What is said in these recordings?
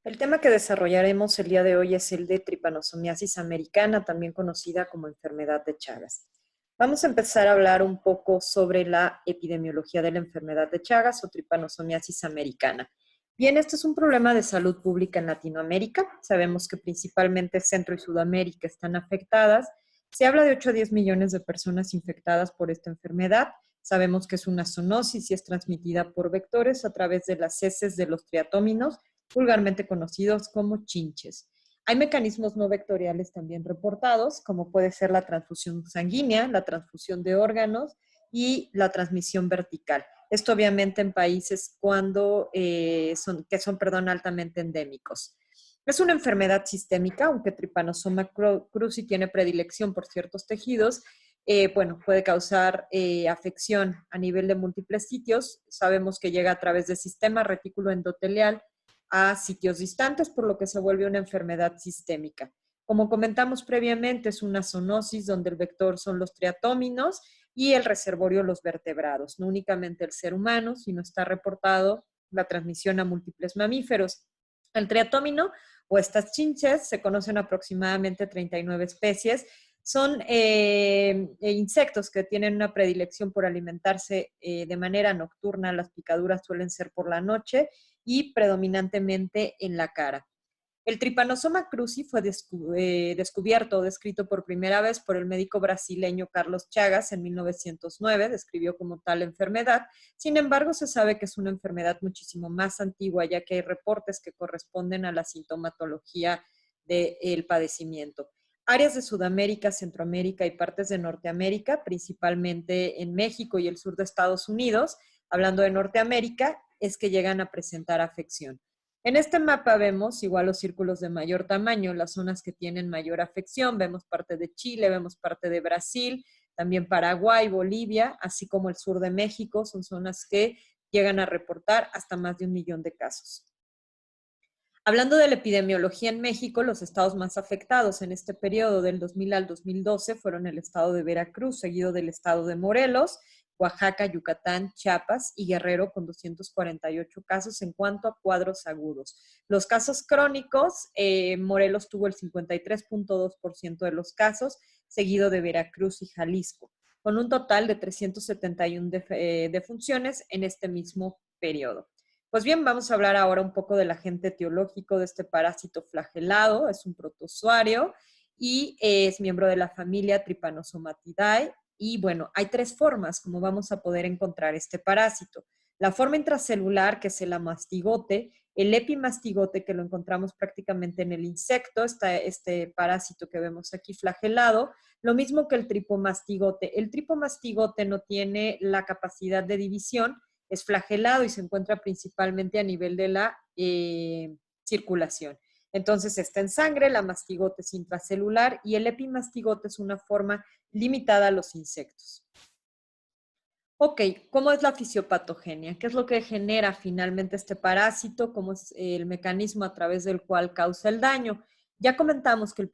El tema que desarrollaremos el día de hoy es el de tripanosomiasis americana, también conocida como enfermedad de Chagas. Vamos a empezar a hablar un poco sobre la epidemiología de la enfermedad de Chagas o tripanosomiasis americana. Bien, este es un problema de salud pública en Latinoamérica. Sabemos que principalmente Centro y Sudamérica están afectadas. Se habla de 8 a 10 millones de personas infectadas por esta enfermedad. Sabemos que es una zoonosis y es transmitida por vectores a través de las heces de los triatóminos, vulgarmente conocidos como chinches. Hay mecanismos no vectoriales también reportados, como puede ser la transfusión sanguínea, la transfusión de órganos y la transmisión vertical. Esto obviamente en países son altamente endémicos. Es una enfermedad sistémica, aunque Trypanosoma cruzi tiene predilección por ciertos tejidos. Puede causar afección a nivel de múltiples sitios. Sabemos que llega a través del sistema retículo endotelial a sitios distantes, por lo que se vuelve una enfermedad sistémica. Como comentamos previamente, es una zoonosis donde el vector son los triatóminos y el reservorio los vertebrados, no únicamente el ser humano, sino está reportado la transmisión a múltiples mamíferos. El triatómino o estas chinches se conocen aproximadamente 39 especies. Son insectos que tienen una predilección por alimentarse de manera nocturna. Las picaduras suelen ser por la noche y predominantemente en la cara. El Trypanosoma cruzi fue descubierto o descrito por primera vez por el médico brasileño Carlos Chagas en 1909, describió como tal enfermedad. Sin embargo, se sabe que es una enfermedad muchísimo más antigua, ya que hay reportes que corresponden a la sintomatología del padecimiento. Áreas de Sudamérica, Centroamérica y partes de Norteamérica, principalmente en México y el sur de Estados Unidos, hablando de Norteamérica, es que llegan a presentar afección. En este mapa vemos igual los círculos de mayor tamaño, las zonas que tienen mayor afección. Vemos parte de Chile, vemos parte de Brasil, también Paraguay, Bolivia, así como el sur de México. Son zonas que llegan a reportar hasta más de 1 millón de casos. Hablando de la epidemiología en México, los estados más afectados en este periodo del 2000 al 2012 fueron el estado de Veracruz, seguido del estado de Morelos, Oaxaca, Yucatán, Chiapas y Guerrero con 248 casos en cuanto a cuadros agudos. Los casos crónicos, Morelos tuvo el 53.2% de los casos, seguido de Veracruz y Jalisco, con un total de 371 defunciones en este mismo periodo. Pues bien, vamos a hablar ahora un poco del agente etiológico de este parásito flagelado. Es un protozoario y es miembro de la familia Trypanosomatidae. Y bueno, hay 3 formas como vamos a poder encontrar este parásito. La forma intracelular, que es el amastigote, el epimastigote, que lo encontramos prácticamente en el insecto, está este parásito que vemos aquí flagelado, lo mismo que el tripomastigote. El tripomastigote no tiene la capacidad de división, es flagelado y se encuentra principalmente a nivel de la circulación. Entonces está en sangre, la mastigote es intracelular y el epimastigote es una forma limitada a los insectos. Ok, ¿cómo es la fisiopatogenia? ¿Qué es lo que genera finalmente este parásito? ¿Cómo es el mecanismo a través del cual causa el daño? Ya comentamos que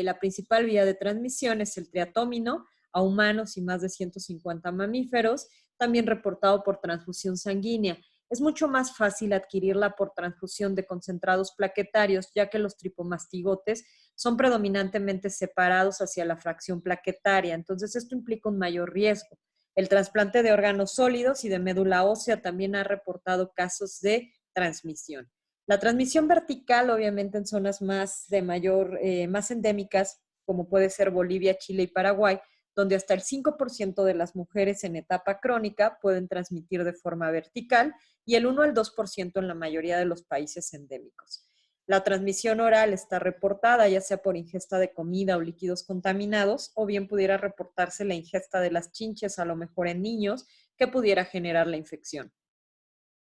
la principal vía de transmisión es el triatómino a humanos y más de 150 mamíferos, también reportado por transfusión sanguínea. Es mucho más fácil adquirirla por transfusión de concentrados plaquetarios, ya que los tripomastigotes son predominantemente separados hacia la fracción plaquetaria. Entonces, esto implica un mayor riesgo. El trasplante de órganos sólidos y de médula ósea también ha reportado casos de transmisión. La transmisión vertical, obviamente en zonas más endémicas, como puede ser Bolivia, Chile y Paraguay, donde hasta el 5% de las mujeres en etapa crónica pueden transmitir de forma vertical y el 1 al 2% en la mayoría de los países endémicos. La transmisión oral está reportada ya sea por ingesta de comida o líquidos contaminados, o bien pudiera reportarse la ingesta de las chinches, a lo mejor en niños, que pudiera generar la infección.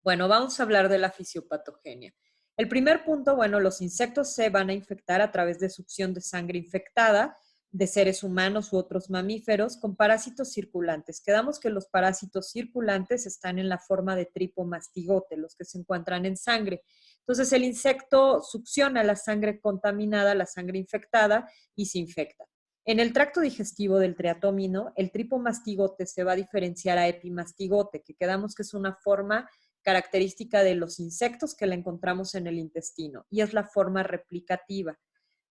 Bueno, vamos a hablar de la fisiopatogenia. El primer punto, bueno, los insectos se van a infectar a través de succión de sangre infectada de seres humanos u otros mamíferos con parásitos circulantes. Quedamos que los parásitos circulantes están en la forma de tripomastigote, los que se encuentran en sangre. Entonces el insecto succiona la sangre contaminada, la sangre infectada y se infecta. En el tracto digestivo del triatómino, el tripomastigote se va a diferenciar a epimastigote, que quedamos que es una forma característica de los insectos que la encontramos en el intestino, y es la forma replicativa.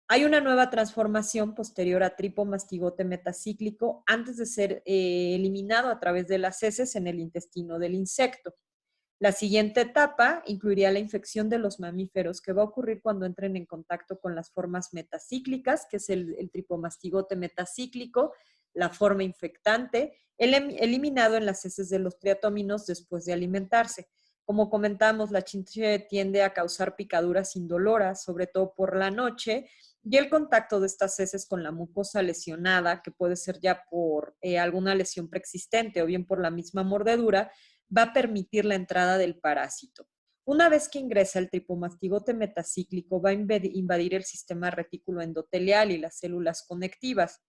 Hay una nueva transformación posterior a tripomastigote metacíclico antes de ser eliminado a través de las heces en el intestino del insecto. La siguiente etapa incluiría la infección de los mamíferos, que va a ocurrir cuando entren en contacto con las formas metacíclicas, que es el tripomastigote metacíclico, la forma infectante, eliminado en las heces de los triatóminos después de alimentarse. Como comentamos, la chinche tiende a causar picaduras indoloras, sobre todo por la noche, y el contacto de estas heces con la mucosa lesionada, que puede ser ya por alguna lesión preexistente o bien por la misma mordedura, va a permitir la entrada del parásito. Una vez que ingresa el tripomastigote metacíclico, va a invadir el sistema retículo endotelial y las células conectivas.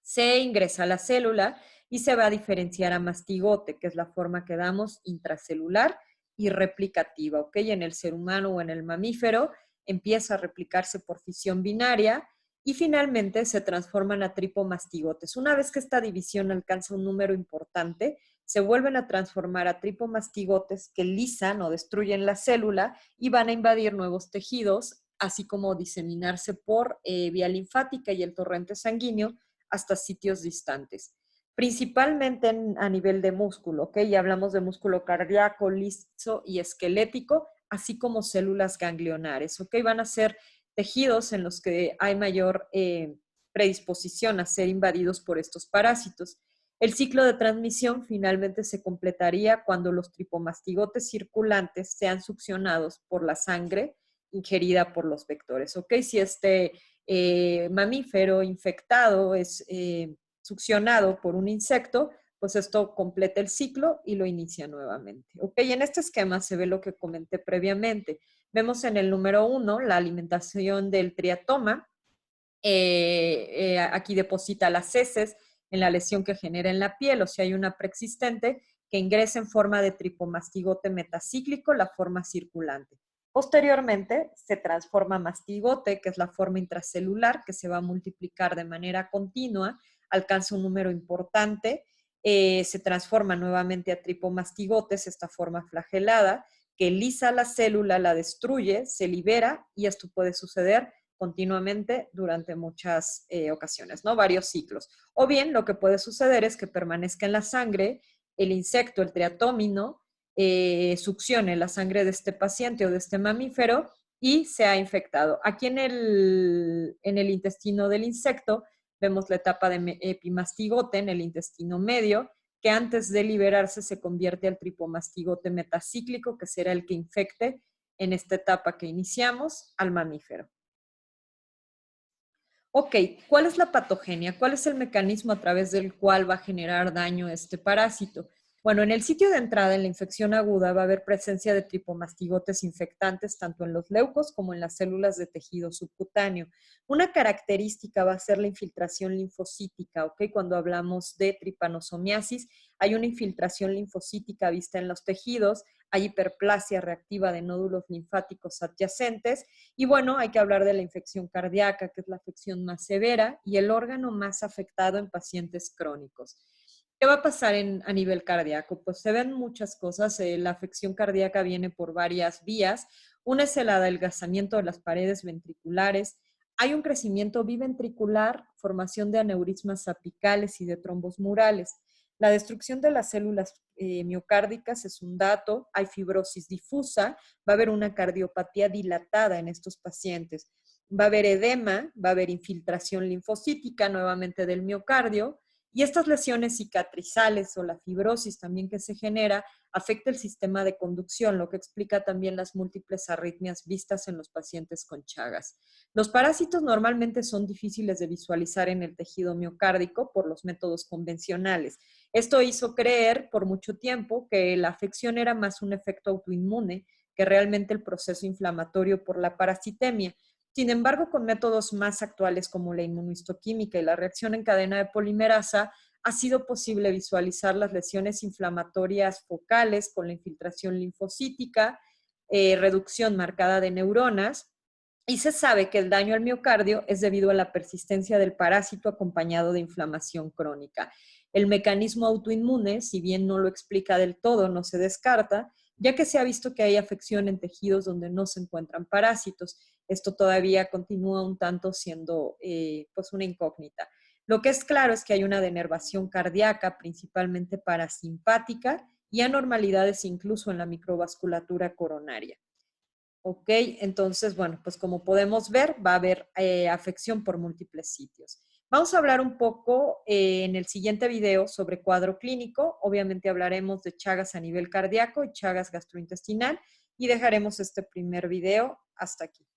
Se ingresa a la célula y se va a diferenciar a mastigote, que es la forma que damos intracelular y replicativa, ¿ok? En el ser humano o en el mamífero empieza a replicarse por fisión binaria y finalmente se transforman a tripomastigotes. Una vez que esta división alcanza un número importante, se vuelven a transformar a tripomastigotes que lisan o destruyen la célula y van a invadir nuevos tejidos, así como diseminarse por vía linfática y el torrente sanguíneo hasta sitios distantes. Principalmente a nivel de músculo, ¿ok? Ya hablamos de músculo cardíaco, liso y esquelético, así como células ganglionares, ¿ok? Van a ser tejidos en los que hay mayor predisposición a ser invadidos por estos parásitos. El ciclo de transmisión finalmente se completaría cuando los tripomastigotes circulantes sean succionados por la sangre ingerida por los vectores, ¿ok? Si este mamífero infectado es succionado por un insecto, pues esto completa el ciclo y lo inicia nuevamente, ¿ok? Y en este esquema se ve lo que comenté previamente. Vemos en el número 1 la alimentación del triatoma. Aquí deposita las heces en la lesión que genera en la piel, o si hay una preexistente que ingresa en forma de tripomastigote metacíclico, la forma circulante. Posteriormente se transforma a mastigote, que es la forma intracelular, que se va a multiplicar de manera continua, alcanza un número importante, se transforma nuevamente a tripomastigotes, esta forma flagelada, que lisa la célula, la destruye, se libera y esto puede suceder continuamente durante muchas ocasiones, ¿no? Varios ciclos. O bien lo que puede suceder es que permanezca en la sangre el insecto, el triatómino, succione la sangre de este paciente o de este mamífero y se ha infectado. Aquí en el intestino del insecto vemos la etapa de epimastigote en el intestino medio, que antes de liberarse se convierte al tripomastigote metacíclico, que será el que infecte en esta etapa que iniciamos al mamífero. Ok, ¿cuál es la patogenia? ¿Cuál es el mecanismo a través del cual va a generar daño este parásito? Bueno, en el sitio de entrada, en la infección aguda, va a haber presencia de tripomastigotes infectantes tanto en los leucos como en las células de tejido subcutáneo. Una característica va a ser la infiltración linfocítica, ¿ok? Cuando hablamos de tripanosomiasis, hay una infiltración linfocítica vista en los tejidos, hay hiperplasia reactiva de nódulos linfáticos adyacentes y bueno, hay que hablar de la infección cardíaca, que es la afección más severa y el órgano más afectado en pacientes crónicos. ¿Qué va a pasar a nivel cardíaco? Pues se ven muchas cosas. La afección cardíaca viene por varias vías. Una es el adelgazamiento de las paredes ventriculares. Hay un crecimiento biventricular, formación de aneurismas apicales y de trombos murales. La destrucción de las células miocárdicas es un dato. Hay fibrosis difusa. Va a haber una cardiopatía dilatada en estos pacientes. Va a haber edema, va a haber infiltración linfocítica nuevamente del miocardio. Y estas lesiones cicatrizales o la fibrosis también que se genera afecta el sistema de conducción, lo que explica también las múltiples arritmias vistas en los pacientes con Chagas. Los parásitos normalmente son difíciles de visualizar en el tejido miocárdico por los métodos convencionales. Esto hizo creer por mucho tiempo que la afección era más un efecto autoinmune que realmente el proceso inflamatorio por la parasitemia. Sin embargo, con métodos más actuales como la inmunohistoquímica y la reacción en cadena de polimerasa, ha sido posible visualizar las lesiones inflamatorias focales con la infiltración linfocítica, reducción marcada de neuronas, y se sabe que el daño al miocardio es debido a la persistencia del parásito acompañado de inflamación crónica. El mecanismo autoinmune, si bien no lo explica del todo, no se descarta, ya que se ha visto que hay afección en tejidos donde no se encuentran parásitos. Esto todavía continúa un tanto siendo pues una incógnita. Lo que es claro es que hay una denervación cardíaca, principalmente parasimpática, y anormalidades incluso en la microvasculatura coronaria. Ok, entonces, bueno, pues como podemos ver, va a haber afección por múltiples sitios. Vamos a hablar un poco en el siguiente video sobre cuadro clínico. Obviamente hablaremos de Chagas a nivel cardíaco y Chagas gastrointestinal y dejaremos este primer video hasta aquí.